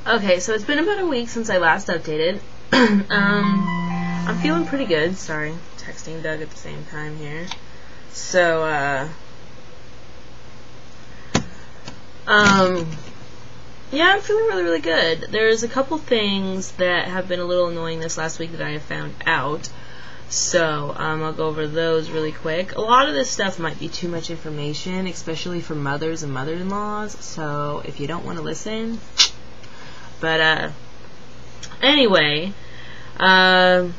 Okay, so it's been about a week since I last updated. I'm feeling pretty good. Sorry, texting Doug at the same time here. So, yeah, I'm feeling really, really good. There's a couple things that have been a little annoying this last week that I have found out. So, I'll go over those really quick. A lot of this stuff might be too much information, especially for mothers and mother-in-laws, so if you don't want to listen. But, anyway, my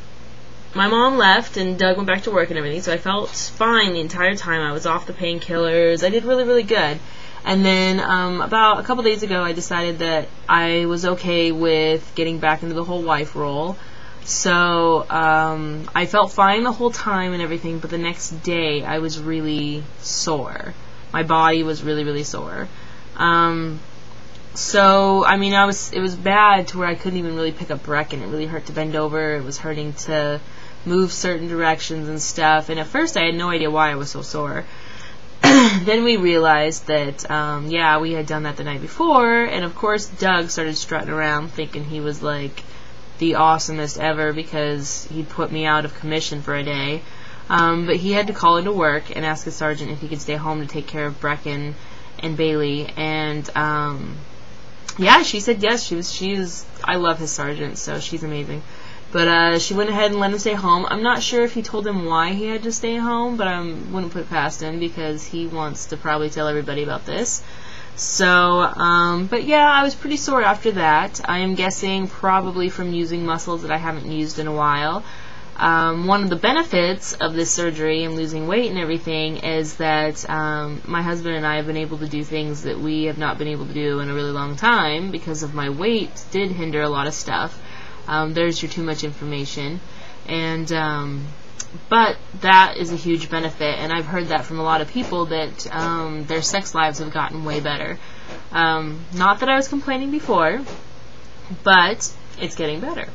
mom left and Doug went back to work and everything, so I felt fine the entire time. I was off the painkillers. I did really, really good. And then, about a couple days ago, I decided that I was okay with getting back into the whole wife role. So, I felt fine the whole time and everything, but the next day I was really sore. My body was really, really sore. So, I mean, it was bad to where I couldn't even really pick up Brecken. It really hurt to bend over. It was hurting to move certain directions and stuff. And at first I had no idea why I was so sore. Then we realized that, yeah, we had done that the night before. And of course Doug started strutting around thinking he was like the awesomest ever because he put me out of commission for a day. But he had to call into work and ask his sergeant if he could stay home to take care of Brecken and Bailey. And, yeah, she said yes. I love his sergeant, so she's amazing. But she went ahead and let him stay home. I'm not sure if he told him why he had to stay home, but I wouldn't put it past him because he wants to probably tell everybody about this. So, but yeah, I was pretty sore after that. I am guessing probably from using muscles that I haven't used in a while. One of the benefits of this surgery and losing weight and everything is that my husband and I have been able to do things that we have not been able to do in a really long time because of my weight did hinder a lot of stuff. There's your too much information. And but that is a huge benefit, and I've heard that from a lot of people that their sex lives have gotten way better. Not that I was complaining before, but it's getting better.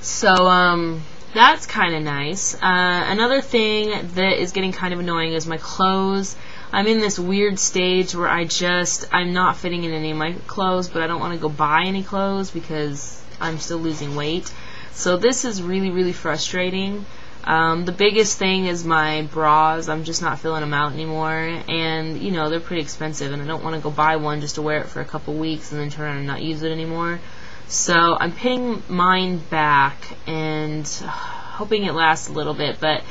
So, that's kind of nice. Another thing that is getting kind of annoying is my clothes. I'm in this weird stage where I'm not fitting in any of my clothes, but I don't want to go buy any clothes because I'm still losing weight. So this is really, really frustrating. The biggest thing is my bras. I'm just not filling them out anymore. And, you know, they're pretty expensive, and I don't want to go buy one just to wear it for a couple weeks and then turn around and not use it anymore. So I'm pinning mine back and hoping it lasts a little bit, but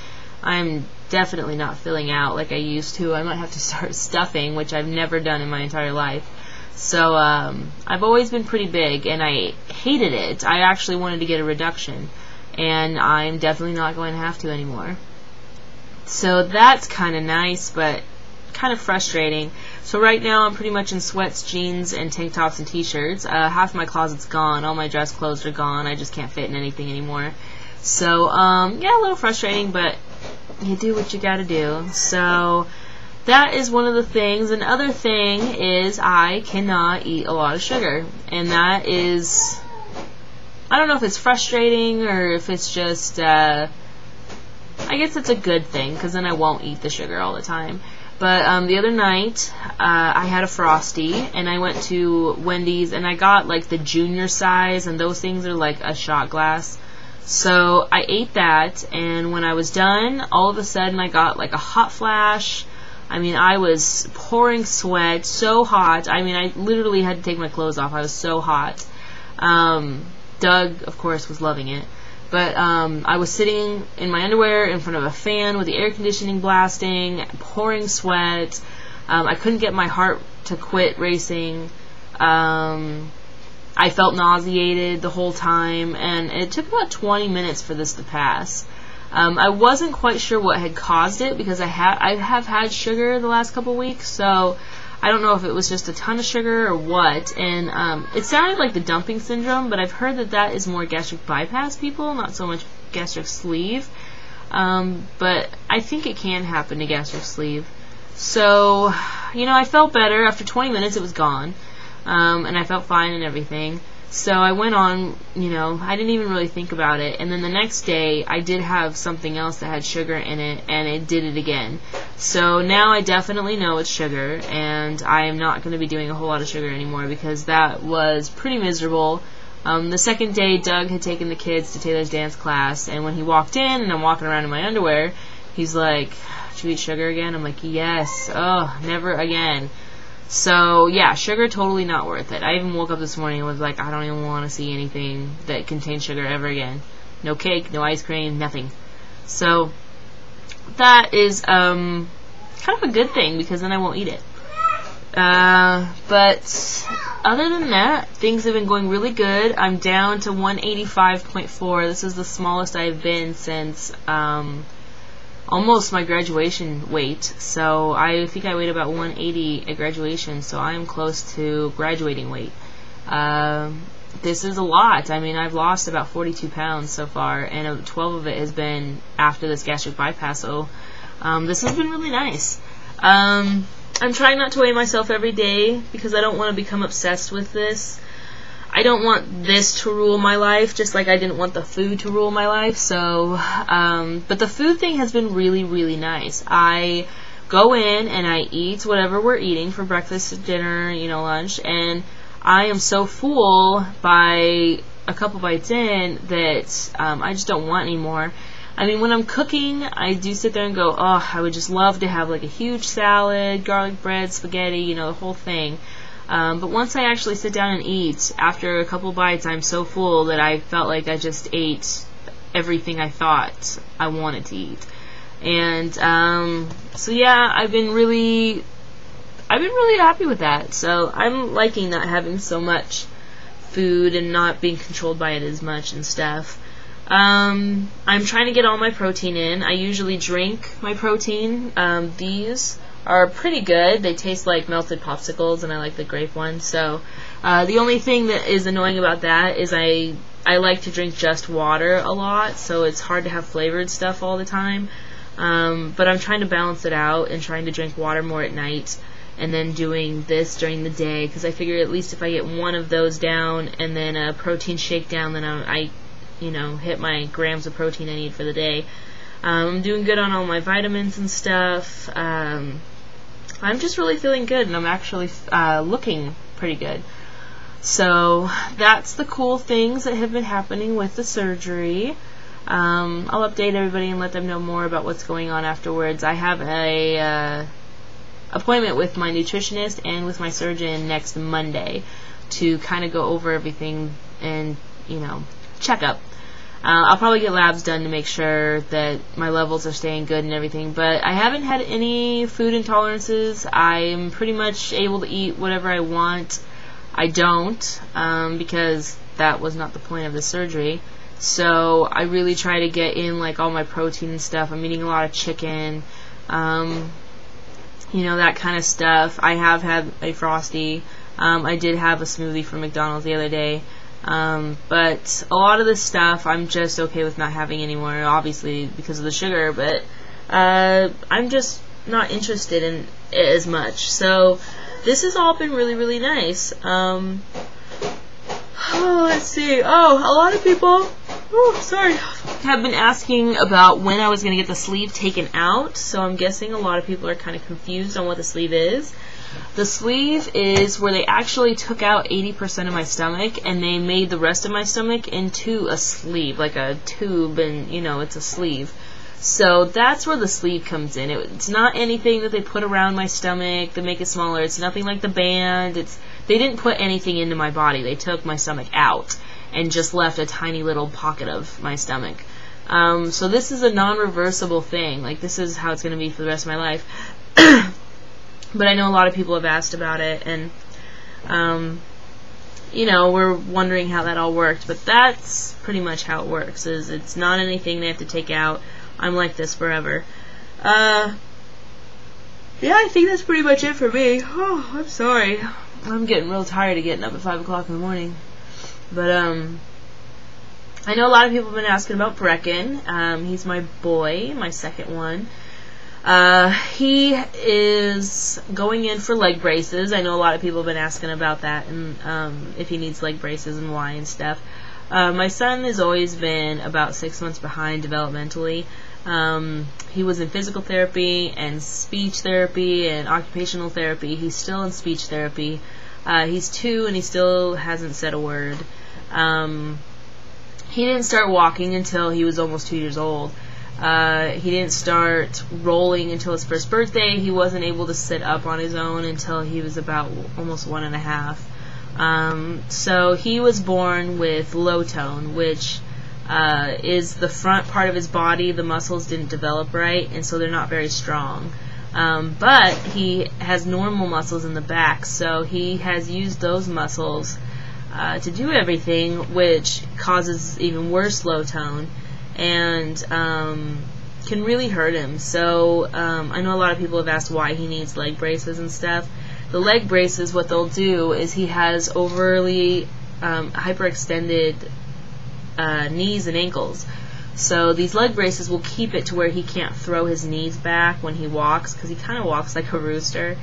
I'm definitely not filling out like I used to. I might have to start stuffing, which I've never done in my entire life. So I've always been pretty big, and I hated it. I actually wanted to get a reduction, and I'm definitely not going to have to anymore. So that's kind of nice, but kind of frustrating. So right now I'm pretty much in sweats, jeans, and tank tops and t-shirts. Half my closet's gone. All my dress clothes are gone. I just can't fit in anything anymore. So, yeah, a little frustrating, but you do what you gotta do. So that is one of the things. Another thing is I cannot eat a lot of sugar. And that is, I don't know if it's frustrating or if it's just, I guess it's a good thing because then I won't eat the sugar all the time. But the other night, I had a Frosty, and I went to Wendy's, and I got, like, the junior size, and those things are like a shot glass. So I ate that, and when I was done, all of a sudden I got, like, a hot flash. I mean, I was pouring sweat, so hot. I mean, I literally had to take my clothes off. I was so hot. Doug, of course, was loving it. But I was sitting in my underwear in front of a fan with the air conditioning blasting, pouring sweat. I couldn't get my heart to quit racing. I felt nauseated the whole time, and it took about 20 minutes for this to pass. I wasn't quite sure what had caused it because I have had sugar the last couple weeks, so I don't know if it was just a ton of sugar or what. And it sounded like the dumping syndrome, but I've heard that that is more gastric bypass people, not so much gastric sleeve. But I think it can happen to gastric sleeve. So, you know, I felt better. After 20 minutes, it was gone. And I felt fine and everything. So I went on, you know, I didn't even really think about it. And then the next day, I did have something else that had sugar in it, and it did it again. So now I definitely know it's sugar, and I am not going to be doing a whole lot of sugar anymore because that was pretty miserable. The second day, Doug had taken the kids to Taylor's dance class, and when he walked in and I'm walking around in my underwear, he's like, "Should we eat sugar again?" I'm like, "Yes." Oh, never again. So yeah, sugar totally not worth it. I even woke up this morning and was like, I don't even want to see anything that contains sugar ever again. No cake, no ice cream, nothing. So that is kind of a good thing because then I won't eat it. But other than that, things have been going really good. I'm down to 185.4. This is the smallest I've been since almost my graduation weight. So I think I weighed about 180 at graduation, so I am close to graduating weight. This is a lot. I mean, I've lost about 42 pounds so far, and 12 of it has been after this gastric bypass, so this has been really nice. I'm trying not to weigh myself every day because I don't want to become obsessed with this. I don't want this to rule my life, just like I didn't want the food to rule my life. So, but the food thing has been really, really nice. I go in and I eat whatever we're eating for breakfast, dinner, lunch, and I am so full by a couple bites in that I just don't want any more. I mean, when I'm cooking, I do sit there and go, oh, I would just love to have like a huge salad, garlic bread, spaghetti, the whole thing. But once I actually sit down and eat, after a couple bites, I'm so full that I felt like I just ate everything I thought I wanted to eat. And so yeah, I've been really happy with that. So I'm liking not having so much food and not being controlled by it as much and stuff. I'm trying to get all my protein in. I usually drink my protein. These are pretty good. They taste like melted popsicles, and I like the grape ones. So the only thing that is annoying about that is I like to drink just water a lot, so it's hard to have flavored stuff all the time. But I'm trying to balance it out and trying to drink water more at night and then doing this during the day, because I figure at least if I get one of those down and then a protein shake down, then I hit my grams of protein I need for the day. I'm doing good on all my vitamins and stuff. I'm just really feeling good, and I'm actually looking pretty good. So that's the cool things that have been happening with the surgery. I'll update everybody and let them know more about what's going on afterwards. I have a appointment with my nutritionist and with my surgeon next Monday to kind of go over everything and, check up. I'll probably get labs done to make sure that my levels are staying good and everything, but I haven't had any food intolerances. I'm pretty much able to eat whatever I want. I don't, because that was not the point of the surgery. So I really try to get in like all my protein and stuff. I'm eating a lot of chicken, that kind of stuff. I have had a Frosty. I did have a smoothie from McDonald's the other day. But a lot of this stuff I'm just okay with not having anymore, obviously because of the sugar, but I'm just not interested in it as much. So this has all been really, really nice. Let's see. A lot of people have been asking about when I was going to get the sleeve taken out, so I'm guessing a lot of people are kind of confused on what the sleeve is. The sleeve is where they actually took out 80% of my stomach and they made the rest of my stomach into a sleeve, like a tube, and it's a sleeve. So that's where the sleeve comes in. It's not anything that they put around my stomach to make it smaller. It's nothing like the band. They didn't put anything into my body. They took my stomach out and just left a tiny little pocket of my stomach. So this is a non-reversible thing. Like, this is how it's going to be for the rest of my life. But I know a lot of people have asked about it, and, we're wondering how that all worked. But that's pretty much how it works, is it's not anything they have to take out. I'm like this forever. Yeah, I think that's pretty much it for me. Oh, I'm sorry. I'm getting real tired of getting up at 5 o'clock in the morning. But, I know a lot of people have been asking about Brecken. He's my boy, my second one. He is going in for leg braces. I know a lot of people have been asking about that, and if he needs leg braces and why and stuff. My son has always been about 6 months behind developmentally. He was in physical therapy and speech therapy and occupational therapy. He's still in speech therapy. He's 2 and he still hasn't said a word. He didn't start walking until he was almost 2 years old. He didn't start rolling until his first birthday. He wasn't able to sit up on his own until he was about almost 1.5. So he was born with low tone, which is the front part of his body. The muscles didn't develop right, and so they're not very strong. But he has normal muscles in the back, so he has used those muscles to do everything, which causes even worse low tone and can really hurt him. So I know a lot of people have asked why he needs leg braces and stuff. The leg braces, what they'll do is he has overly hyperextended knees and ankles. So these leg braces will keep it to where he can't throw his knees back when he walks, because he kind of walks like a rooster.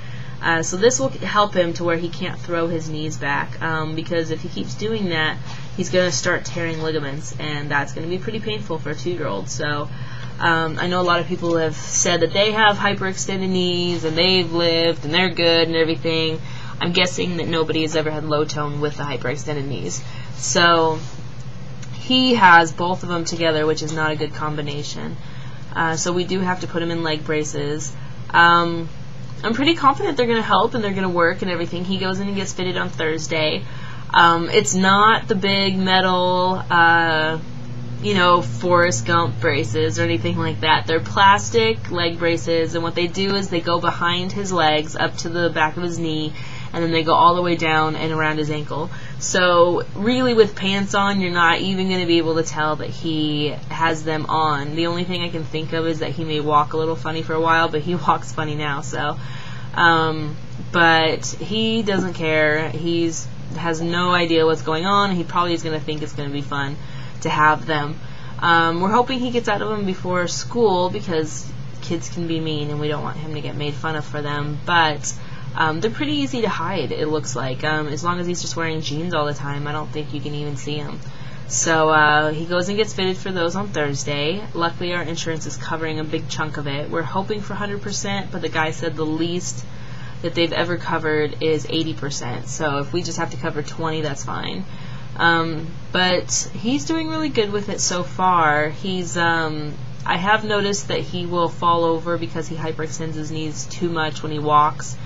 So this will help him to where he can't throw his knees back, because if he keeps doing that, he's going to start tearing ligaments, and that's going to be pretty painful for a 2-year-old. So I know a lot of people have said that they have hyperextended knees, and they've lived, and they're good and everything. I'm guessing that nobody has ever had low tone with the hyperextended knees. So he has both of them together, which is not a good combination. So we do have to put him in leg braces. I'm pretty confident they're going to help and they're going to work and everything. He goes in and gets fitted on Thursday. It's not the big metal, Forrest Gump braces or anything like that. They're plastic leg braces, and what they do is they go behind his legs up to the back of his knee, and then they go all the way down and around his ankle. So really, with pants on, you're not even going to be able to tell that he has them on. The only thing I can think of is that he may walk a little funny for a while, but he walks funny now. So, but he doesn't care. Has no idea what's going on. He probably is going to think it's going to be fun to have them. We're hoping he gets out of them before school, because kids can be mean and we don't want him to get made fun of for them. But they're pretty easy to hide, it looks like. As long as he's just wearing jeans all the time, I don't think you can even see him. So he goes and gets fitted for those on Thursday. Luckily, our insurance is covering a big chunk of it. We're hoping for 100%, but the guy said the least that they've ever covered is 80%. So if we just have to cover 20, that's fine. But he's doing really good with it so far. I have noticed that he will fall over because he hyperextends his knees too much when he walks,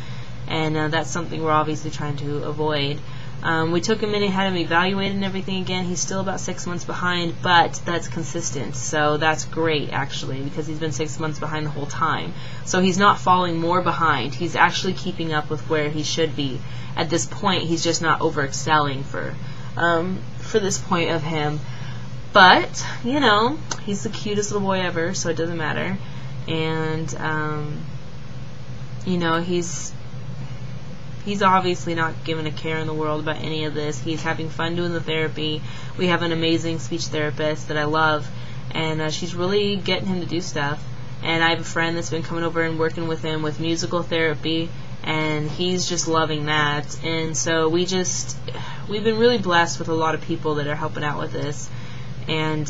and that's something we're obviously trying to avoid. We took him in and had him evaluated and everything again. He's still about 6 months behind, but that's consistent, so that's great actually, because he's been 6 months behind the whole time. So he's not falling more behind. He's actually keeping up with where he should be. At this point, he's just not overexcelling for this point of him. But, he's the cutest little boy ever, so it doesn't matter. And, he's obviously not giving a care in the world about any of this. He's having fun doing the therapy. We have an amazing speech therapist that I love, and she's really getting him to do stuff. And I have a friend that's been coming over and working with him with musical therapy, and he's just loving that. And so we've been really blessed with a lot of people that are helping out with this. And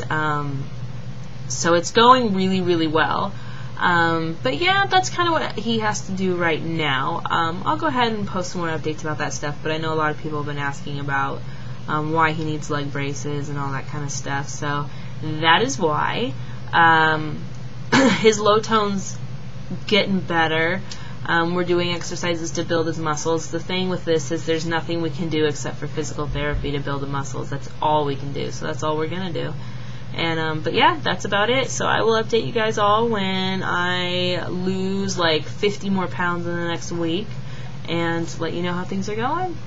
so it's going really, really well. But yeah, that's kind of what he has to do right now. I'll go ahead and post some more updates about that stuff, but I know a lot of people have been asking about why he needs leg braces and all that kind of stuff. So that is why. His low tone's getting better. We're doing exercises to build his muscles. The thing with this is there's nothing we can do except for physical therapy to build the muscles. That's all we can do. So that's all we're going to do. And but yeah, that's about it. So I will update you guys all when I lose like 50 more pounds in the next week and let you know how things are going.